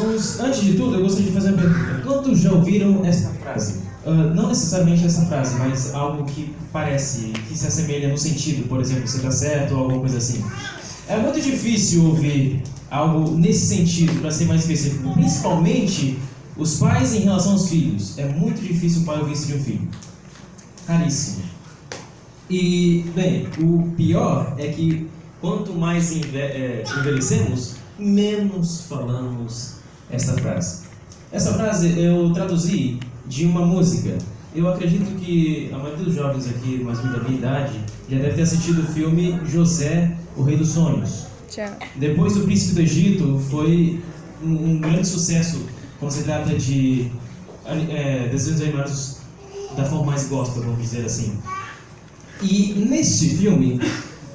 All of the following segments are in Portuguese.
Irmãos, antes de tudo, eu gostaria de fazer uma pergunta. Quantos já ouviram essa frase? Não necessariamente essa frase, mas algo que parece, que se assemelha no sentido, por exemplo, você está certo ou alguma coisa assim. É muito difícil ouvir algo nesse sentido, para ser mais específico, principalmente os pais em relação aos filhos. É muito difícil o pai ouvir isso de um filho. Caríssimo. E, bem, o pior é que quanto mais envelhecemos, menos falamos essa frase. Essa frase eu traduzi de uma música. Eu acredito que a maioria dos jovens aqui, mais ou menos da minha idade, já deve ter assistido o filme José, o Rei dos Sonhos. Já. Depois do Príncipe do Egito, foi um grande sucesso quando se trata de desenhos animados da forma mais gospel, vamos dizer assim. E neste filme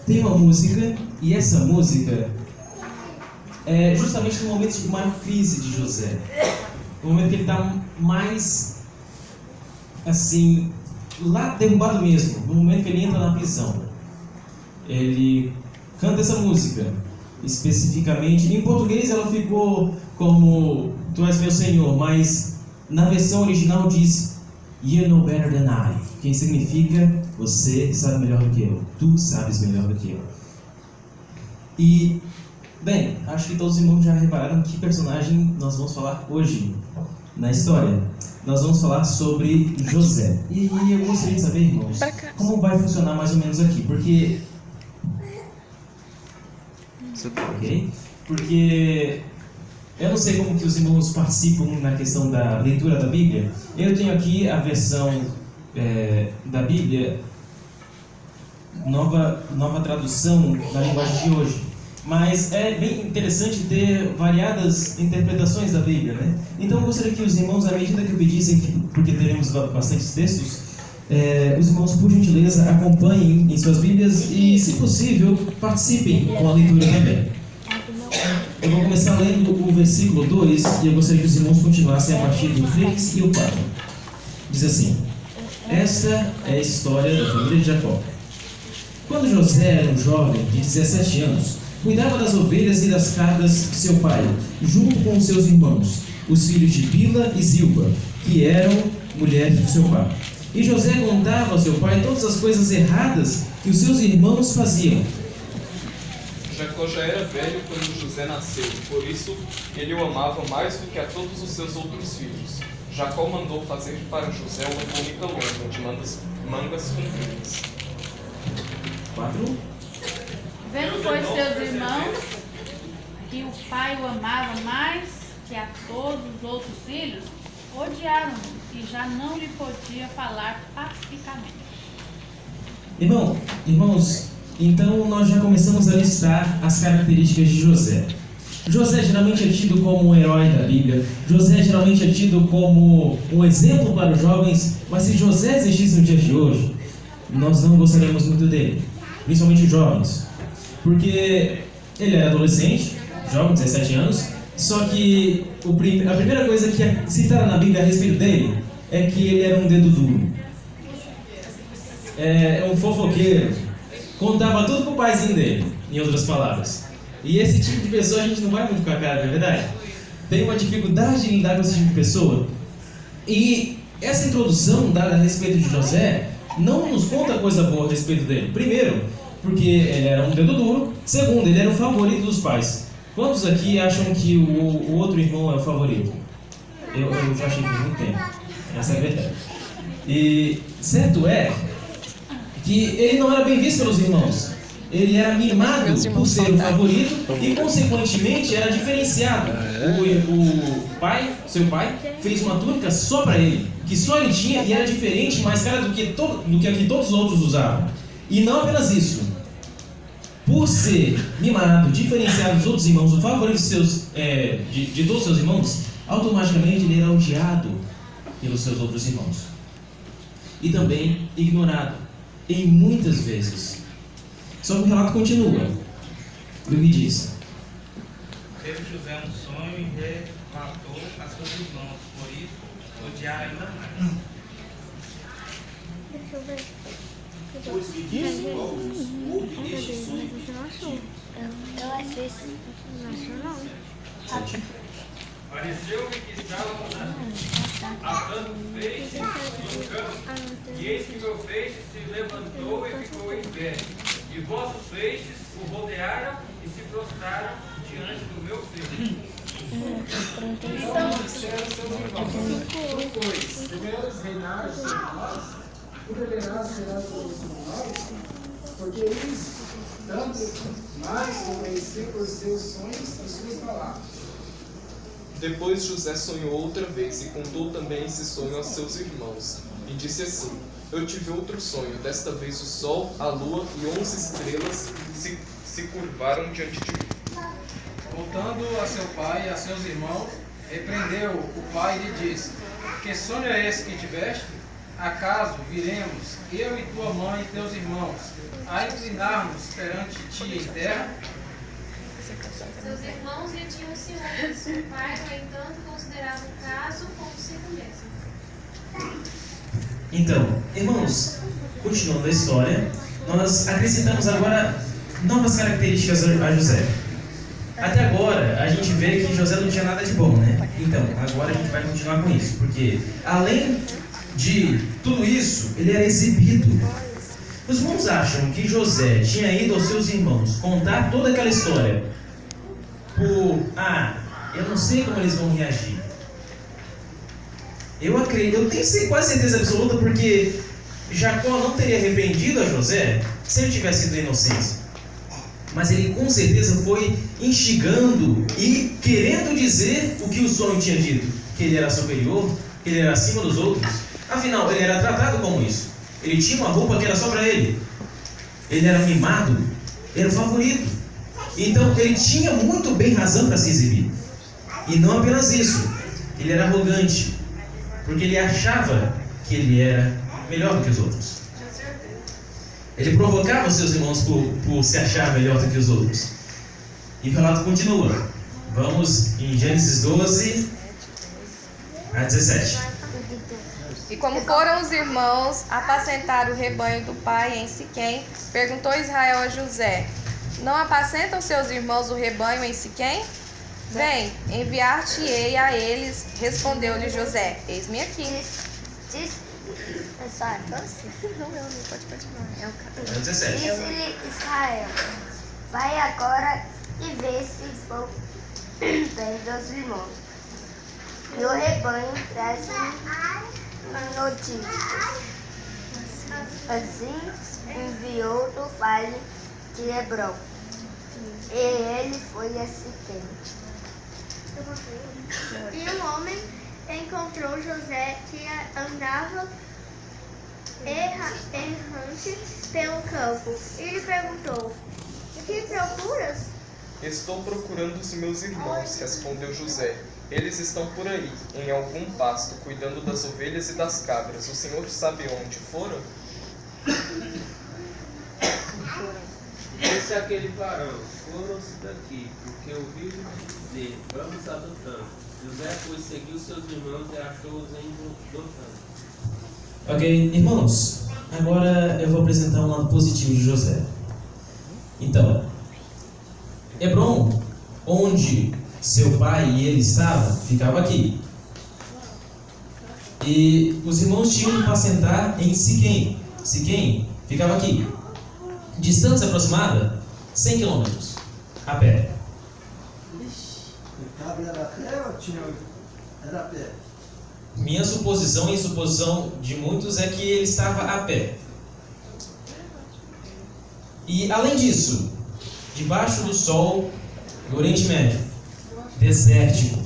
tem uma música, e essa música é justamente no momento de maior crise de José. No momento que ele está mais, assim, lá derrubado mesmo. No momento que ele entra na prisão. Ele canta essa música, especificamente. Em português ela ficou como Tu és meu Senhor, mas na versão original diz You know better than I, que significa você sabe melhor do que eu, tu sabes melhor do que eu. E, bem, acho que todos os irmãos já repararam que personagem nós vamos falar hoje na história. Nós vamos falar sobre José. E eu gostaria de saber, irmãos, como vai funcionar mais ou menos aqui, porque... Ok? Porque eu não sei como que os irmãos participam na questão da leitura da Bíblia. Eu tenho aqui a versão da Bíblia, nova tradução da linguagem de hoje. Mas é bem interessante ter variadas interpretações da Bíblia, né? Então eu gostaria que os irmãos, à medida que eu pedissem, porque teremos bastantes textos, os irmãos, por gentileza, acompanhem em suas Bíblias e, se possível, participem com a leitura também. Eu vou começar lendo o versículo 2 e eu gostaria que os irmãos continuassem a partir do 3 e o 4. Diz assim: Esta é a história da família de Jacó. Quando José era um jovem de 17 anos, cuidava das ovelhas e das cabras de seu pai, junto com seus irmãos, os filhos de Bila e Zilpa, que eram mulheres de seu pai. E José contava ao seu pai todas as coisas erradas que os seus irmãos faziam. Jacó já era velho quando José nasceu, por isso ele o amava mais do que a todos os seus outros filhos. Jacó mandou fazer para José uma túnica longa de mangas compridas. 4. Vendo, pois, seus irmãos, que o pai o amava mais que a todos os outros filhos, odiaram-no e já não lhe podia falar pacificamente. Irmãos, então nós já começamos a listar as características de José. José geralmente é tido como um herói da Bíblia. José geralmente é tido como um exemplo para os jovens. Mas se José existisse no dia de hoje, nós não gostaríamos muito dele, principalmente os jovens, porque ele era adolescente, jovem, 17 anos. Só que a primeira coisa que é citada na Bíblia a respeito dele é que ele era um dedo duro. É um fofoqueiro. Contava tudo pro paizinho dele, em outras palavras. E esse tipo de pessoa a gente não vai muito com a cara, não é verdade? Tem uma dificuldade de lidar com esse tipo de pessoa. E essa introdução dada a respeito de José não nos conta coisa boa a respeito dele. Primeiro, porque ele era um dedo duro. Segundo, ele era o favorito dos pais. Quantos aqui acham que o outro irmão é o favorito? Eu já achei por muito tempo. Essa é a verdade. E certo é que ele não era bem visto pelos irmãos. Ele era mimado por ser o favorito e, consequentemente, era diferenciado. Seu pai, fez uma túnica só para ele, que só ele tinha e era diferente, mais cara do que a que todos os outros usavam. E não apenas isso. Por ser mimado, diferenciado dos outros irmãos, o favorito de todos os seus irmãos, automaticamente ele era odiado pelos seus outros irmãos. E também ignorado, em muitas vezes. Só que o relato continua. Do que diz: Teve José um sonho e relatou a seus irmãos, por isso odiaram ainda mais. Deixa eu ver. Pois me disse qual houve neste sonho que Eu achei isso. Não achou, não. 7. Ora, Pareceu-me que estávamos atando feixes no campo, e eis que meu feixe se levantou e ficou em pé. E vossos feixes o rodearam e se prostraram diante do meu feixe. Deveras reinar sobre nós, tu deverás reinar sobre nós, porque eles tanto mais convencer por seus sonhos e suas palavras. Depois José sonhou outra vez e contou também esse sonho aos seus irmãos. E disse assim: Eu tive outro sonho, desta vez o sol, a lua e 11 estrelas se curvaram diante de mim. Voltando a seu pai e a seus irmãos, repreendeu o pai e lhe disse: Que sonho é esse que tiveste? Acaso viremos, eu e tua mãe e teus irmãos, a inclinar-nos perante ti em terra? Seus irmãos lhe tinham ciúmes. O pai, no entanto, considerava o caso como sido mesmo. Então, irmãos, continuando a história, nós acrescentamos agora novas características a José. Até agora, a gente vê que José não tinha nada de bom, né? Então, agora a gente vai continuar com isso, porque além de tudo isso, ele era exibido. Os irmãos acham que José tinha ido aos seus irmãos contar toda aquela história por, eu não sei como eles vão reagir. Eu tenho quase certeza absoluta, porque Jacó não teria arrependido a José se ele tivesse sido inocência. Mas ele com certeza foi instigando e querendo dizer o que o sonho tinha dito, que ele era superior, que ele era acima dos outros. Afinal, ele era tratado como isso. Ele tinha uma roupa que era só para ele. Ele era mimado, era o favorito. Então ele tinha muito bem razão para se exibir. E não apenas isso, ele era arrogante, porque ele achava que ele era melhor do que os outros. Ele provocava os seus irmãos por se achar melhor do que os outros. E o relato continua. Vamos em Gênesis 12 a 17. E como foram os irmãos apacentar o rebanho do pai em Siquém, perguntou Israel a José: Não apacentam seus irmãos o rebanho em Siquém? Vem, enviar-te-ei a eles, respondeu-lhe José: Eis-me aqui. Não, pode continuar. É o capítulo 17. Disse-lhe Israel: Vai agora e vê se for bem dos irmãos. E o rebanho traz-me notícias. Assim enviou do vale de Hebrom. E ele foi a Siquém. E um homem encontrou José, que andava errante pelo campo, e lhe perguntou: Que procuras? Estou procurando os meus irmãos, respondeu José. Eles estão por aí, em algum pasto, cuidando das ovelhas e das cabras. O Senhor sabe onde foram? Disse aquele varão: Foram-se daqui, porque ouvi-lhe dizer: Vamos a Dotã. José, pois, seguiu seus irmãos e achou-os em Dotã. Ok, irmãos, agora eu vou apresentar um lado positivo de José. Então, Hebrom, onde seu pai e ele estavam, ficava aqui. E os irmãos tinham que apacentar em Siquém. Siquém ficava aqui. Distância aproximada, 100 km, a pé. Era a pé ou era a pé? Minha suposição e suposição de muitos é que ele estava a pé. E além disso, debaixo do sol do Oriente Médio, desértico,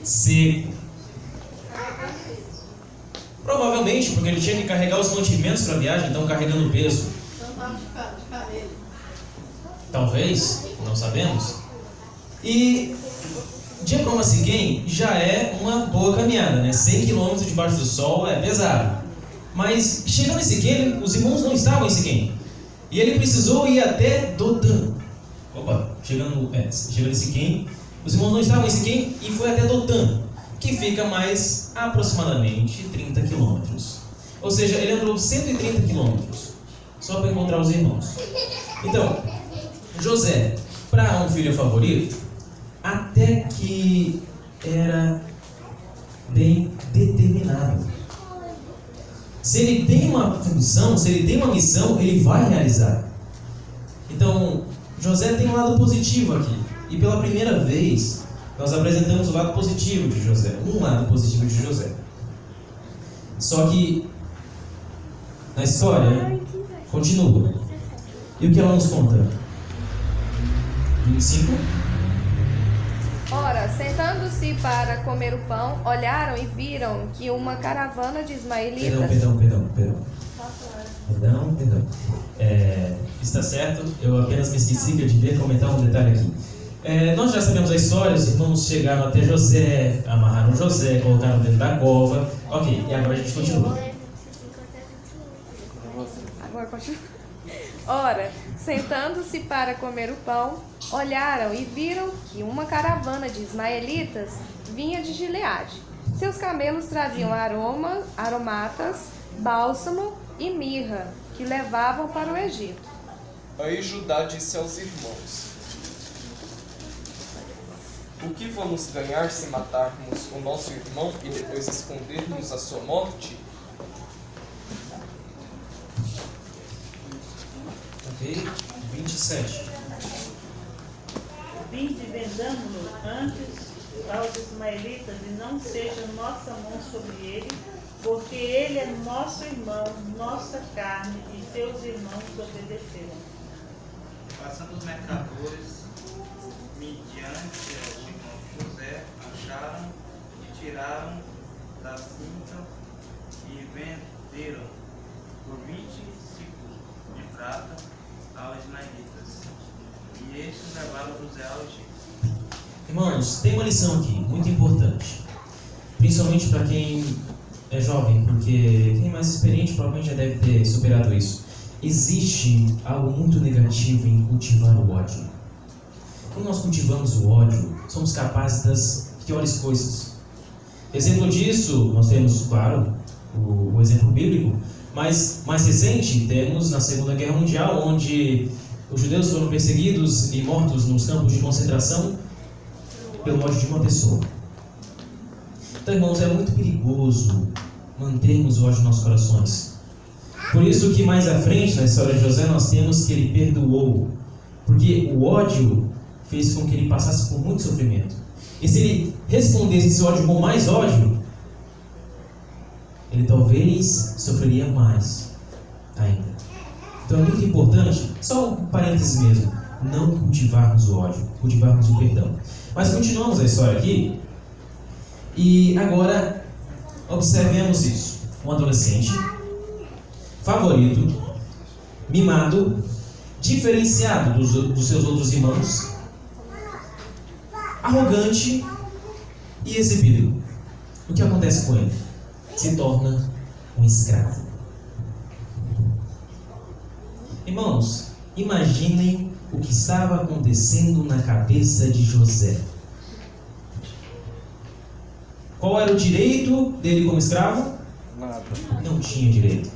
seco. Provavelmente porque ele tinha que carregar os mantimentos para a viagem, então carregando peso. Talvez, não sabemos. E de Hebrom a Siquém já é uma boa caminhada, né? 100 km debaixo do sol é pesado. Mas chegando em Siquém, os irmãos não estavam em Siquém. E ele precisou ir até Dotã. Chegando em Siquém, os irmãos não estavam em Siquém e foi até Dotã, que fica mais aproximadamente 30 km. Ou seja, ele andou 130 km só para encontrar os irmãos. Então, José, para um filho favorito, até que era bem determinado. Se ele tem uma função, se ele tem uma missão, ele vai realizar. Então, José tem um lado positivo aqui. E pela primeira vez, nós apresentamos o lado positivo de José. Um lado positivo de José. Só que, na história, continua. E o que ela nos conta? 25. Ora, sentando-se para comer o pão, olharam e viram que uma caravana de ismaelitas... Perdão. Está certo, eu apenas me esqueci que eu devia comentar um detalhe aqui. Nós já sabemos a história, os irmãos chegaram até José, amarraram José, colocaram dentro da cova. Ok, e agora a gente continua. Agora continua. Ora, sentando-se para comer o pão, olharam e viram que uma caravana de ismaelitas vinha de Gileade. Seus camelos traziam aromatas, bálsamo e mirra, que levavam para o Egito. Aí Judá disse aos irmãos: o que vamos ganhar se matarmos o nosso irmão e depois escondermos a sua morte? Ok, 27. Vinde e vendamo-lo antes aos ismaelitas, e não seja nossa mão sobre ele, porque ele é nosso irmão, nossa carne, e seus irmãos obedeceram. Passando os mercadores mediante aos irmãos de José, acharam e tiraram da cinta e venderam por 20 ciclos de prata aos ismaelitas. E estes levaram José ao Egito. Irmãos, tem uma lição aqui, muito importante. Principalmente para quem é jovem, porque quem é mais experiente provavelmente já deve ter superado isso. Existe algo muito negativo em cultivar o ódio. Quando nós cultivamos o ódio, somos capazes das piores coisas. Exemplo disso, nós temos, claro, o exemplo bíblico, mas mais recente, temos na Segunda Guerra Mundial, onde os judeus foram perseguidos e mortos nos campos de concentração pelo ódio de uma pessoa. Então, irmãos, é muito perigoso mantermos o ódio nos nossos corações. Por isso que mais à frente, na história de José, nós temos que ele perdoou. Porque o ódio fez com que ele passasse por muito sofrimento. E se ele respondesse esse ódio com mais ódio, ele talvez sofreria mais ainda. Então é muito importante, só um parênteses mesmo, não cultivarmos o ódio, cultivarmos o perdão. Mas continuamos a história aqui. E agora, observemos isso. Um adolescente, favorito, mimado, diferenciado dos seus outros irmãos, arrogante e exibido. O que acontece com ele? Se torna um escravo. Irmãos, imaginem o que estava acontecendo na cabeça de José. Qual era o direito dele como escravo? Nada. Não tinha direito.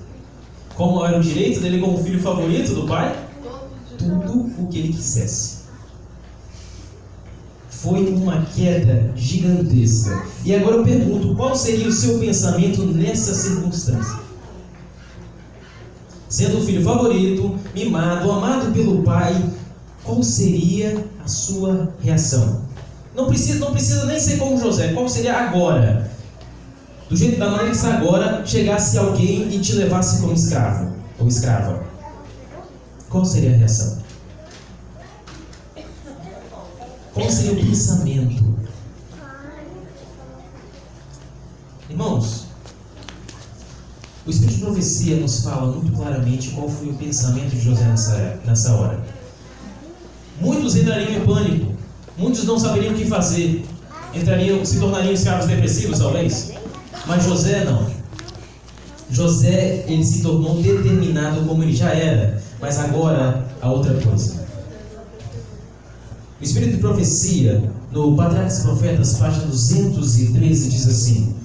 Qual era o direito dele como filho favorito do pai? Tudo o que ele quisesse. Foi uma queda gigantesca. E agora eu pergunto, qual seria o seu pensamento nessa circunstância? Sendo o filho favorito, mimado, amado pelo pai, qual seria a sua reação? Não precisa nem ser como José. Qual seria agora? Do jeito da maneira que está agora, chegasse alguém e te levasse como escravo ou escrava. Qual seria a reação? Qual seria o pensamento? Irmãos, o Espírito de Profecia nos fala muito claramente qual foi o pensamento de José nessa hora. Muitos entrariam em pânico. Muitos não saberiam o que fazer. Se tornariam escravos depressivos, talvez. Mas José não. José, ele se tornou determinado como ele já era. Mas agora, a outra coisa. O Espírito de Profecia, no Patriarcas e Profetas, página 213, diz assim: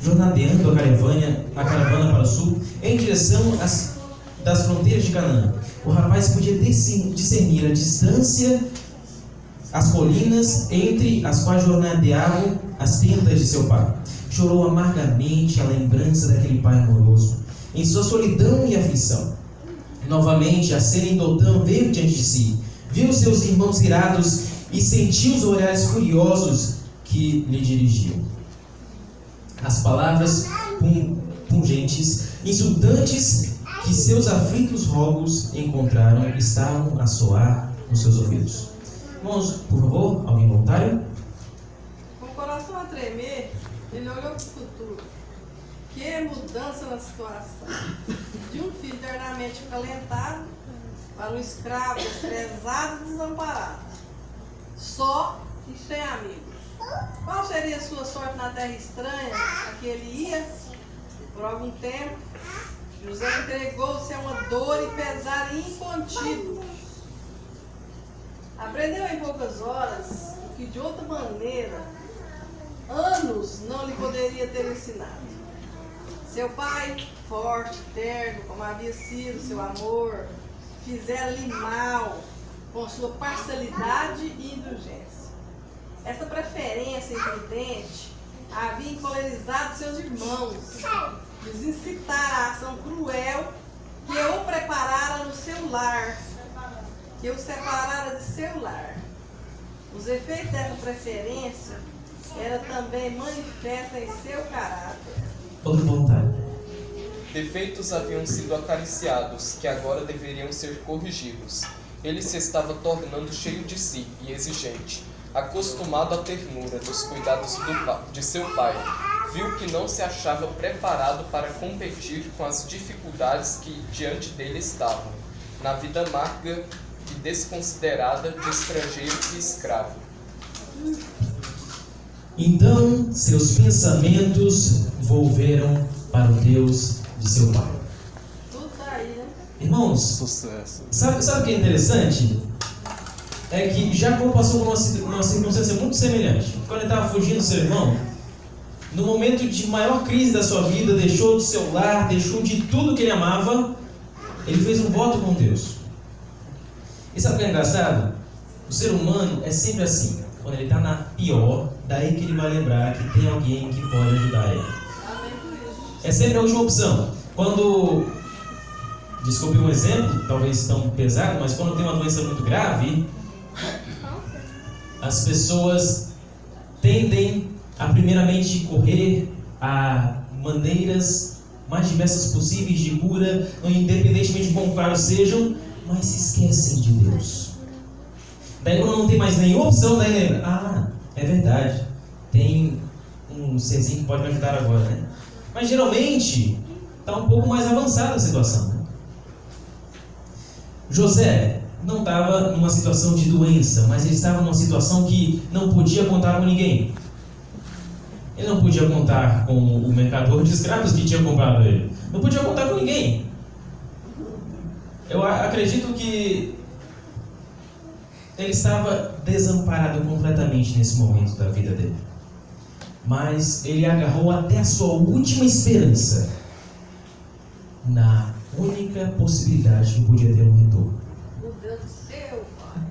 jornadeando a caravana para o sul, em direção das fronteiras de Canaã, o rapaz podia discernir as colinas entre as quais jornadeavam as tendas de seu pai. Chorou amargamente a lembrança daquele pai amoroso, em sua solidão e aflição. Novamente, a cena em Dotã veio diante de si. Viu seus irmãos irados e sentiu os olhares furiosos que lhe dirigiam. As palavras pungentes, insultantes que seus aflitos rogos encontraram estavam a soar nos seus ouvidos. Irmãos, por favor, alguém voluntário? Com o coração a tremer, ele olhou para o futuro. Que mudança na situação. De um filho eternamente acalentado para um escravo desprezado e desamparado. Só e sem amigos. Qual seria a sua sorte na terra estranha a que ele ia? Por algum tempo, José entregou-se a uma dor e pesar incontínuos. Aprendeu em poucas horas o que de outra maneira anos não lhe poderia ter ensinado. Seu pai, forte, terno, como havia sido seu amor, fizera-lhe mal com sua parcialidade e indulgência. Essa preferência imprudente havia encolerizado seus irmãos, lhes incitara a ação cruel que o preparara no seu lar, que o separara de seu lar. Os efeitos dessa preferência eram também manifestos em seu caráter. Outro voluntário. Defeitos haviam sido acariciados, que agora deveriam ser corrigidos. Ele se estava tornando cheio de si e exigente, acostumado à ternura dos cuidados de seu pai. Viu que não se achava preparado para competir com as dificuldades que diante dele estavam, na vida amarga e desconsiderada de estrangeiro e escravo. Então seus pensamentos volveram para o Deus de seu pai. Tudo tá aí, né? Irmãos, Sucesso. sabe o que é interessante? É que Jacó passou por uma circunstância muito semelhante. Quando ele estava fugindo do seu irmão, no momento de maior crise da sua vida, deixou do seu lar, deixou de tudo que ele amava, ele fez um voto com Deus. E sabe o que é engraçado? O ser humano é sempre assim. Quando ele está na pior, daí que ele vai lembrar que tem alguém que pode ajudar ele. É sempre a última opção. Quando, desculpe um exemplo, talvez tão pesado, mas quando tem uma doença muito grave, as pessoas tendem a primeiramente correr a maneiras mais diversas possíveis de cura, independentemente de quão caros sejam, mas se esquecem de Deus. Daí quando não tem mais nenhuma opção, daí lembra, é verdade, tem um serzinho que pode me ajudar agora, né? Mas geralmente está um pouco mais avançada a situação, né? José não estava numa situação de doença, mas ele estava numa situação que não podia contar com ninguém. Ele não podia contar com o mercador de escravos que tinha comprado ele. Não podia contar com ninguém. Eu acredito que ele estava desamparado completamente nesse momento da vida dele. Mas ele agarrou até a sua última esperança na única possibilidade que podia ter um retorno. O Deus do seu pai.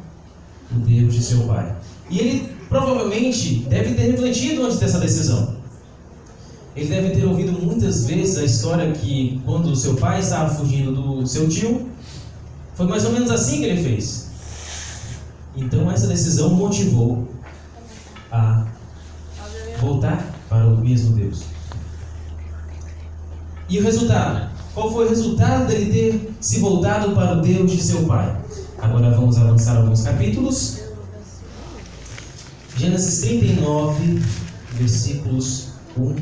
O Deus de seu pai. E ele provavelmente deve ter refletido antes dessa decisão. Ele deve ter ouvido muitas vezes a história que quando o seu pai estava fugindo do seu tio, foi mais ou menos assim que ele fez. Então essa decisão motivou a voltar para o mesmo Deus. E o resultado? Qual foi o resultado dele ter se voltado para o Deus de seu pai? Agora vamos avançar alguns capítulos. Gênesis 39, versículos 1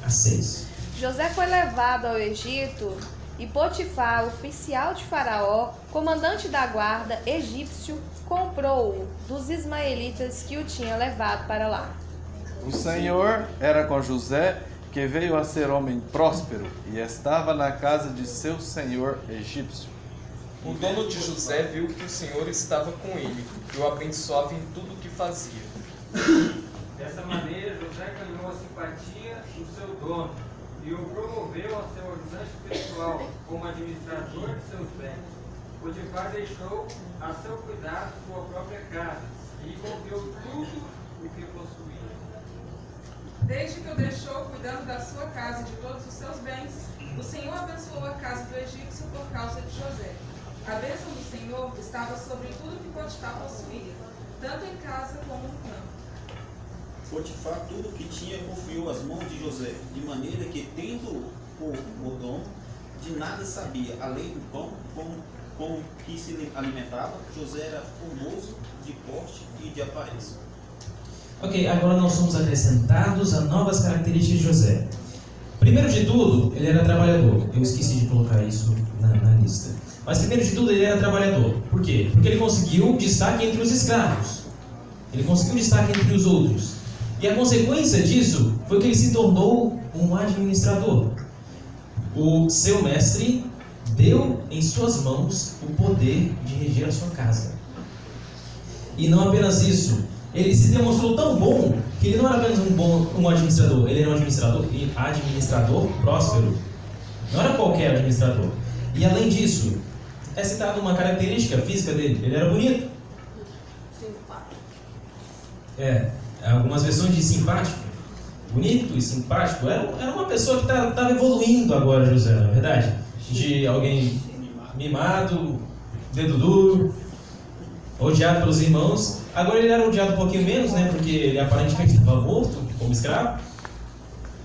a 6. José foi levado ao Egito e Potifar, oficial de Faraó, comandante da guarda egípcio, comprou-o dos ismaelitas que o tinham levado para lá. O Senhor era com José, que veio a ser homem próspero, e estava na casa de seu senhor egípcio. O dono de José viu que o Senhor estava com ele e o abençoava em tudo o que fazia. Dessa maneira, José ganhou a simpatia do seu dono e o promoveu a seu ajudante pessoal como administrador de seus bens. Potifar deixou a seu cuidado sua própria casa e lhe confiou tudo o que possuía. Desde que o deixou cuidando da sua casa e de todos os seus bens, o Senhor abençoou a casa do egípcio por causa de José. A bênção do Senhor estava sobre tudo que Potifar possuía, tanto em casa como no campo. Potifar tudo que tinha confiou às mãos de José, de maneira que, tendo por mordomo, de nada sabia, além do pão com que se alimentava. José era formoso de porte e de aparência. Ok, agora nós somos acrescentados a novas características de José. Primeiro de tudo, ele era trabalhador. Eu esqueci de colocar isso na lista. Mas primeiro de tudo, ele era trabalhador. Por quê? Porque ele conseguiu destaque entre os escravos. Ele conseguiu destaque entre os outros. E a consequência disso foi que ele se tornou um administrador. O seu mestre deu em suas mãos o poder de reger a sua casa. E não apenas isso, ele se demonstrou tão bom que ele não era apenas um administrador, ele era um administrador próspero. Não era qualquer administrador. E além disso, é citada uma característica física dele, ele era bonito. Algumas versões de simpático, bonito e simpático. Era uma pessoa que estava evoluindo agora, José, na verdade. De alguém mimado, dedo duro, odiado pelos irmãos. Agora ele era odiado um pouquinho menos, né? Porque ele aparentemente estava morto como escravo.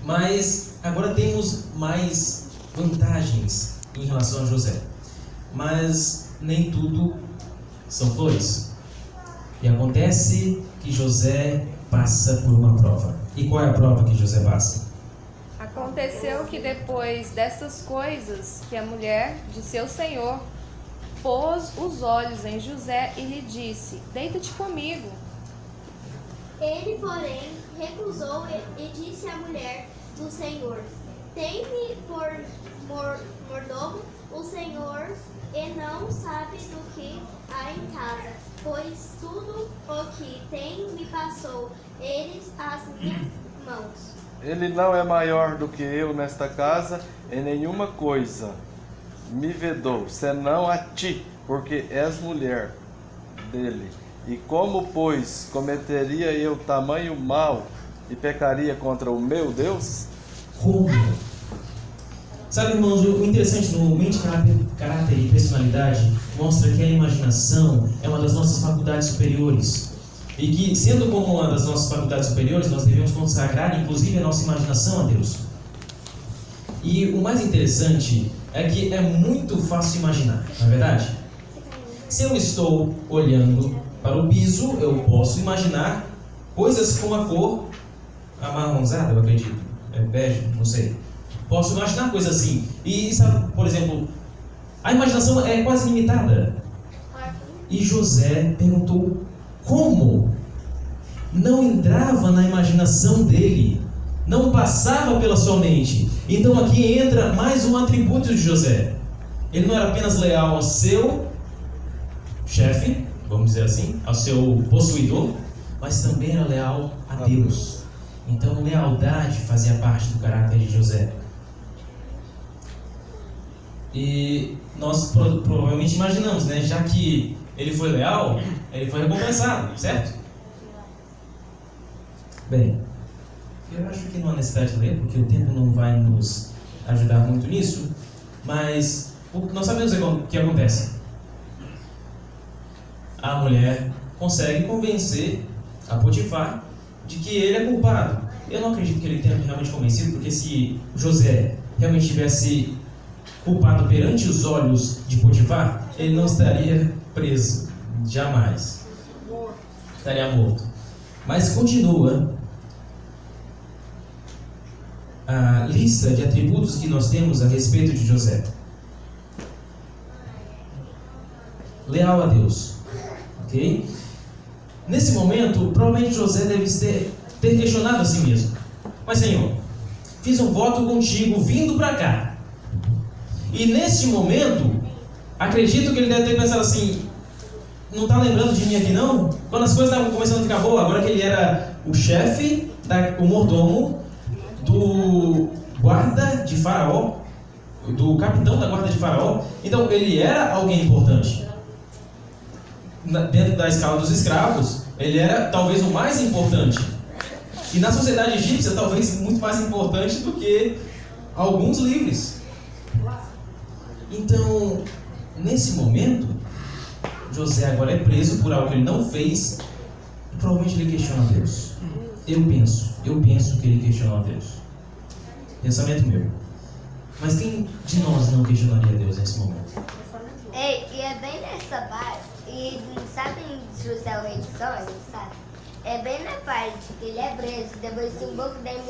Mas agora temos mais vantagens em relação a José. Mas nem tudo são flores. E acontece que José passa por uma prova. E qual é a prova que José passa? Aconteceu que depois dessas coisas, que a mulher de seu senhor pôs os olhos em José e lhe disse: deita-te comigo. Ele, porém, recusou e disse à mulher do Senhor: tem-me por mordomo o Senhor, e não sabe do que há em casa, pois tudo o que tem me passou eles às minhas mãos. Ele não é maior do que eu nesta casa, em nenhuma coisa me vedou, senão a ti, porque és mulher dele. E como, pois, cometeria eu tamanho mal e pecaria contra o meu Deus? Como? Sabe, irmãos, o interessante no mente, caráter e personalidade mostra que a imaginação é uma das nossas faculdades superiores. E que, sendo como uma das nossas faculdades superiores, nós devemos consagrar, inclusive, a nossa imaginação a Deus. E o mais interessante é que é muito fácil imaginar, não é verdade? Se eu estou olhando para o piso, eu posso imaginar coisas com a cor amarronzada, eu acredito. É bege, não sei. Posso imaginar coisas assim. E, sabe, por exemplo, a imaginação é quase limitada. E José perguntou como? Não entrava na imaginação dele. Não passava pela sua mente. Então aqui entra mais um atributo de José. Ele não era apenas leal ao seu chefe, vamos dizer assim, ao seu possuidor, mas também era leal a Deus. Então lealdade fazia parte do caráter de José. E nós provavelmente imaginamos, né? Já que ele foi leal, ele foi recompensado, certo? Bem, eu acho que não há necessidade de ler, porque o tempo não vai nos ajudar muito nisso, mas nós sabemos o que acontece. A mulher consegue convencer a Potifar de que ele é culpado. Eu não acredito que ele tenha realmente convencido, porque se José realmente tivesse culpado perante os olhos de Potifar, ele não estaria preso, jamais. Estaria morto. Mas continua a lista de atributos que nós temos a respeito de José. Leal a Deus. Ok? Nesse momento, provavelmente José deve ter questionado a si mesmo. Mas, Senhor, fiz um voto contigo vindo para cá. E neste momento, acredito que ele deve ter pensado assim: não está lembrando de mim aqui não? Quando as coisas estavam começando a ficar boas, agora que ele era o chefe, o mordomo do guarda de Faraó, do capitão da guarda de Faraó, então ele era alguém importante. Dentro da escala dos escravos, Ele era talvez o mais importante. E na sociedade egípcia, talvez muito mais importante do que alguns livros. Então, nesse momento, José agora é preso por algo que ele não fez e provavelmente ele questiona a Deus. Eu penso que ele questionou a Deus. Pensamento meu. Mas quem de nós não questionaria Deus nesse momento? E é bem nessa parte, e sabe José o rei de sonhos, sabe? É bem na parte que ele é preso, depois de um pouco tempo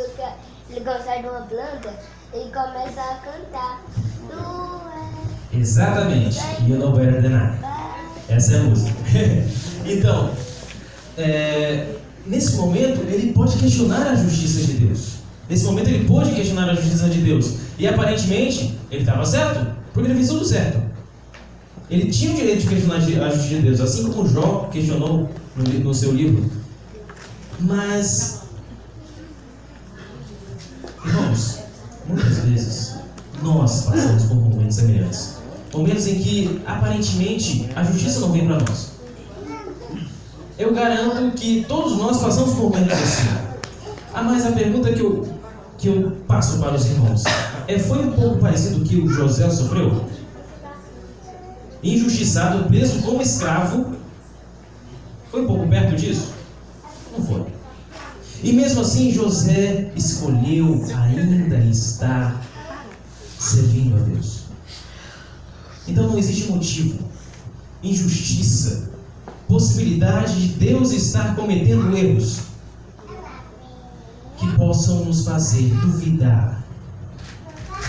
ele consegue uma planta e começa a cantar. Exatamente. You know better than I. Essa é a música. Então, nesse momento, ele pode questionar a justiça de Deus. Nesse momento, ele pôde questionar a justiça de Deus. E aparentemente, ele estava certo, porque ele fez tudo certo. Ele tinha o direito de questionar a justiça de Deus, assim como Jó questionou no seu livro. Mas, irmãos, muitas vezes nós passamos por momentos semelhantes. Momentos em que, aparentemente, a justiça não vem para nós. Eu garanto que todos nós passamos por momentos assim. Mas a pergunta que eu passo para os irmãos foi um pouco parecido com o que o José sofreu? Injustiçado, preso como escravo. Foi um pouco perto disso? Não foi. E mesmo assim, José escolheu ainda estar servindo a Deus. Então não existe motivo, injustiça, possibilidade de Deus estar cometendo erros que possam nos fazer duvidar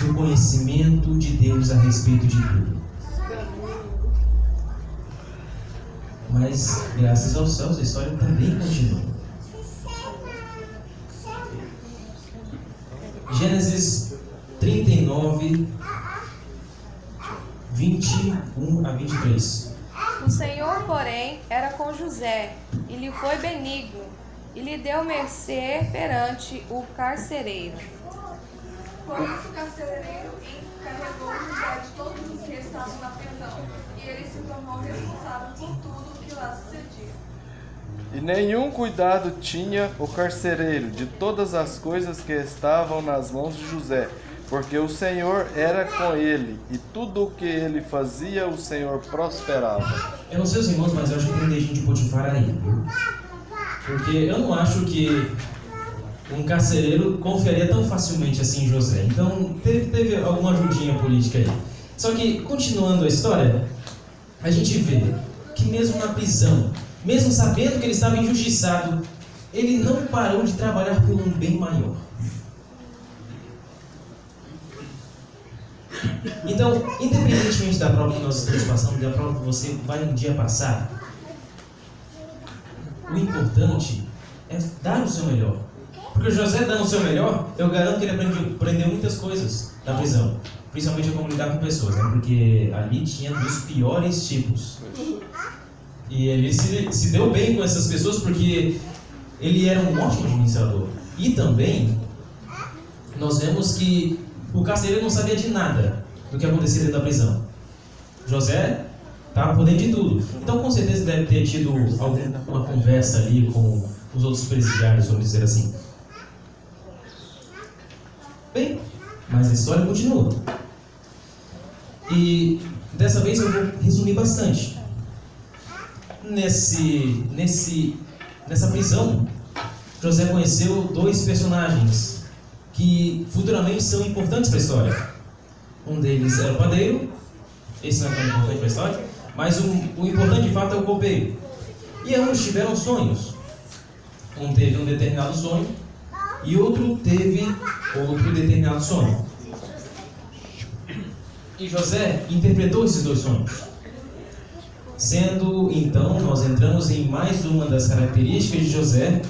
do conhecimento de Deus a respeito de tudo. Mas, graças aos céus, a história também continua. Gênesis 39, 21 a 23. O Senhor, porém, era com José, e lhe foi benigno, e lhe deu mercê perante o carcereiro. Por isso o carcereiro encarregou José de todos os que estavam na prisão, e ele se tornou responsável por tudo o que lá sucedia. E nenhum cuidado tinha o carcereiro de todas as coisas que estavam nas mãos de José, porque o Senhor era com ele, e tudo o que ele fazia, o Senhor prosperava. Eu não sei os irmãos, mas eu acho que tem dedinho de Potifar aí, viu? Porque eu não acho que um carcereiro confiaria tão facilmente assim em José. Então teve alguma ajudinha política aí. Só que, continuando a história, a gente vê que mesmo na prisão, mesmo sabendo que ele estava injustiçado, ele não parou de trabalhar por um bem maior. Então, independentemente da prova que nós estamos passando, da prova que você vai um dia passar, o importante é dar o seu melhor. Porque o José dando o seu melhor, eu garanto que ele aprendeu muitas coisas na prisão. Principalmente a como lidar com pessoas, né? Porque ali tinha dos piores tipos. E ele se deu bem com essas pessoas porque ele era um ótimo administrador. E também, nós vemos que o carcereiro não sabia de nada do que acontecia dentro da prisão. José estava por dentro de tudo. Então, com certeza, deve ter tido alguma conversa ali com os outros presidiários, vamos dizer assim. Bem, mas a história continua. E dessa vez eu vou resumir bastante. Nessa prisão, José conheceu dois personagens que futuramente são importantes para a história. Um deles era o padeiro, esse não é tão importante para a história, mas o importante de fato é o copeiro. E ambos tiveram sonhos. Um teve um determinado sonho e outro teve outro determinado sonho. E José interpretou esses dois sonhos. Sendo, então, nós entramos em mais uma das características de José,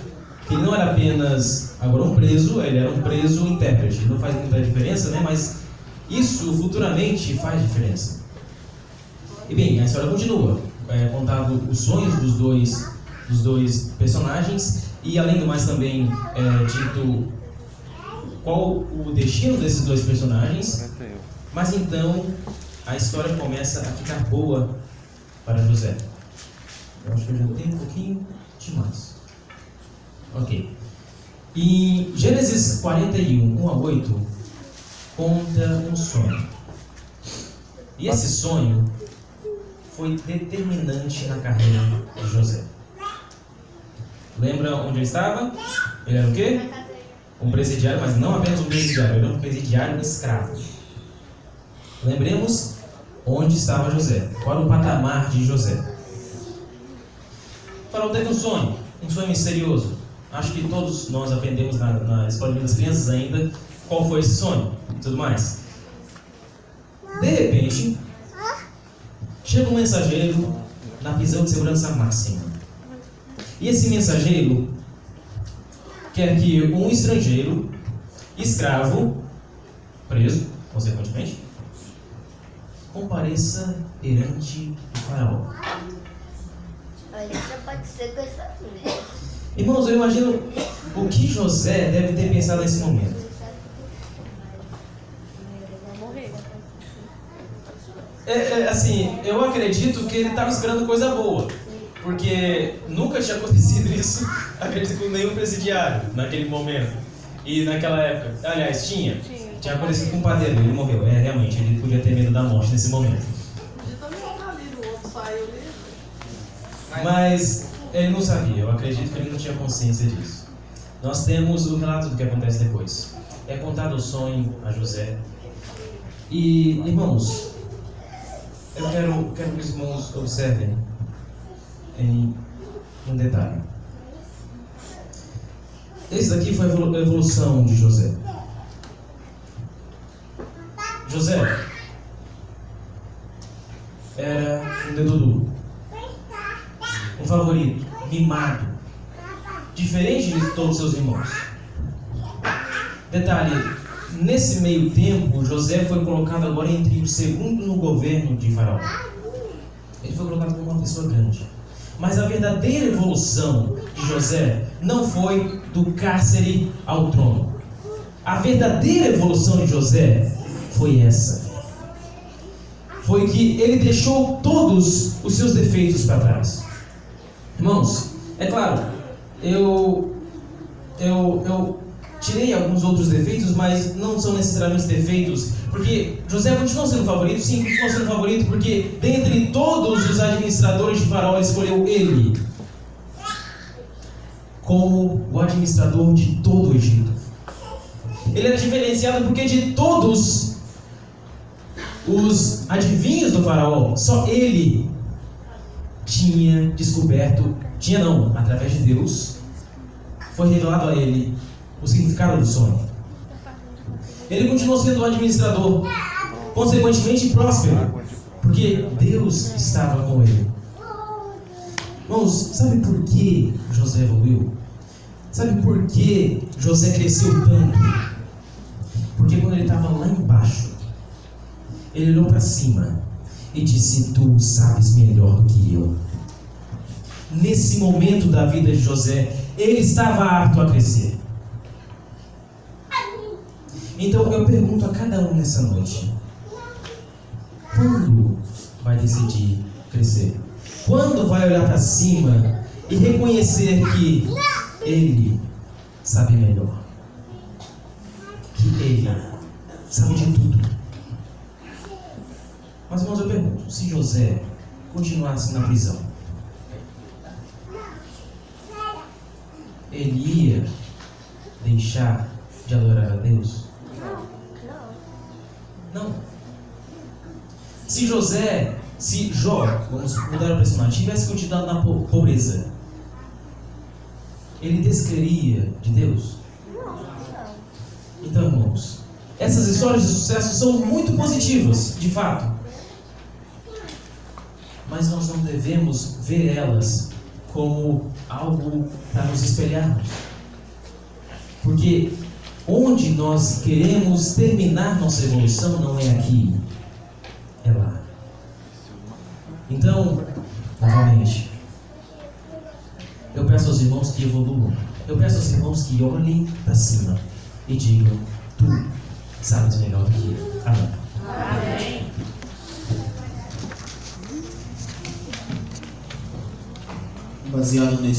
que ele não era apenas agora um preso, ele era um preso intérprete. Não faz muita diferença, né? Mas isso futuramente faz diferença. E bem, a história continua. É contado os sonhos dos dois personagens e, além do mais, também dito qual o destino desses dois personagens. Mas então a história começa a ficar boa para José. Eu acho que eu já tenho um pouquinho Demais. Ok. Em Gênesis 41, 1 a 8, conta um sonho. E esse sonho foi determinante na carreira de José. Lembra onde ele estava? Ele era o quê? Um presidiário, mas não apenas um presidiário, ele era um presidiário escravo. Lembremos onde estava José. Qual era o patamar de José? O faraó teve um sonho misterioso. Acho que todos nós aprendemos na escola das crianças ainda qual foi esse sonho e tudo mais. De repente, chega um mensageiro na prisão de segurança máxima. E esse mensageiro quer que um estrangeiro, escravo, preso, consequentemente, compareça perante o faraó. Olha, isso pode ser coisa ruim. Irmãos, eu imagino o que José deve ter pensado nesse momento. Assim, eu acredito que ele estava esperando coisa boa, porque nunca tinha acontecido isso, acredito, com nenhum presidiário naquele momento e naquela época. Aliás, tinha acontecido com um padeiro, ele morreu. Realmente, ele podia ter medo da morte nesse momento. Mas ele não sabia, eu acredito que ele não tinha consciência disso. Nós temos o relato do que acontece depois. É contado o sonho a José. E, irmãos, eu quero que os irmãos observem em um detalhe. Esse daqui foi a evolução de José. José era um dedo duro, um favorito, mimado, diferente de todos os seus irmãos. Detalhe, nesse meio tempo, José foi colocado agora entre o segundo no governo de Faraó. Ele foi colocado como uma pessoa grande. Mas a verdadeira evolução de José não foi do cárcere ao trono. A verdadeira evolução de José foi essa. Foi que ele deixou todos os seus defeitos para trás. Irmãos, é claro, eu tirei alguns outros defeitos, mas não são necessariamente defeitos, porque José continuou sendo favorito. Sim, continuou sendo favorito, porque dentre todos os administradores de Faraó, ele escolheu ele como o administrador de todo o Egito. Ele era diferenciado porque de todos os adivinhos do Faraó, só ele tinha descoberto, através de Deus, foi revelado a ele o significado do sonho. Ele continuou sendo um administrador, consequentemente próspero, porque Deus estava com ele. Irmãos, sabe por que José evoluiu? Sabe por que José cresceu tanto? Porque quando ele estava lá embaixo, ele olhou para cima e disse: tu sabes melhor do que eu. Nesse momento da vida de José, ele estava apto a crescer. Então eu pergunto a cada um nessa noite: quando vai decidir crescer? Quando vai olhar para cima e reconhecer que ele sabe melhor? Que ele sabe de tudo. Mas, irmãos, eu pergunto: se José continuasse na prisão, ele ia deixar de adorar a Deus? Não. Se Jó, vamos mudar o personagem, tivesse continuado na pobreza, ele descreria de Deus? Então, irmãos, essas histórias de sucesso são muito positivas, de fato. Mas nós não devemos ver elas como algo para nos espelharmos. Porque onde nós queremos terminar nossa evolução não é aqui, é lá. Então, novamente, eu peço aos irmãos que evoluam. Eu peço aos irmãos que olhem para cima e digam: tu sabes melhor do que eu. Amém. Amém. Baseado nesse